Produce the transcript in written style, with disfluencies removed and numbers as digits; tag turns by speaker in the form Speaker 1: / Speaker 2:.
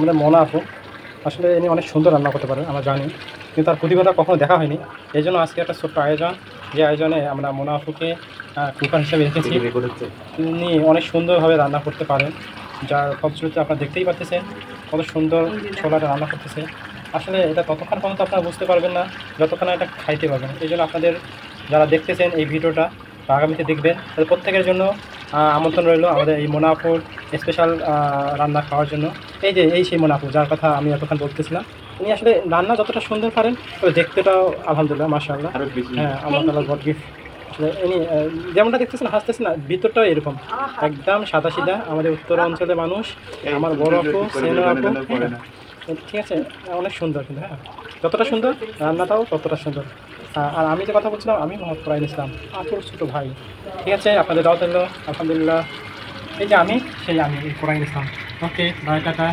Speaker 1: আমাদের মনা আপু আসলে ইনি অনেক সুন্দর রান্না করতে পারেন আমরা জানি, কিন্তু তার প্রতিভাটা কখনো দেখা হয়নি। এই জন্য আজকে একটা ছোট্ট আয়োজন, যে আয়োজনে আমরা মনা আপুকে কুকার হিসেবে রেখেছি। তিনি অনেক সুন্দরভাবে রান্না করতে পারেন, যার ফলশ্রুতিতে আপনারা দেখতেই পাচ্ছেন কত সুন্দর ছোলাটা রান্না করতেছে। আসলে এটা ততক্ষণ পর্যন্ত আপনারা বুঝতে পারবেন না যতক্ষণ না এটা খাইতে পারবেন। এই জন্য আপনাদের যারা দেখতেছেন এই ভিডিওটা বা আগামীতে দেখবেন, তাদের প্রত্যেকের জন্য আমন্ত্রণ রইল আমাদের এই মোনা আপুর স্পেশাল রান্না খাওয়ার জন্য। এই সেই মোনা আপু যার কথা আমি এতক্ষণ বলতেছিলাম, উনি আসলে রান্না যতটা সুন্দর পারেন তবে দেখতেটাও আলহামদুলিল্লাহ মাশাআল্লাহ। হ্যাঁ, আল্লাহ তাআলার গড গিফট। আসলে ইনি যেমনটা দেখতেছেন হাসতেছেন না, ভিতরটাও এরকম একদম সাদাসিধা। আমাদের উত্তর অঞ্চলের মানুষ, আমার বড় আপু সেনো আপু, ঠিক আছে, অনেক সুন্দর। কিন্তু হ্যাঁ, যতটা সুন্দর রান্নাটাও ততটা সুন্দর। আর আমি যে কথা বলছিলাম, আমি মোহাম্মদ ফরাইন ইসলাম, আপুর ছোটো ভাই। ঠিক আছে, আপনাদের দাওয়াত হলো আলহামদুলিল্লাহ। এই যে আমি, সেই আমি ফরাইন ইসলাম। ওকে, বাই, টাটা।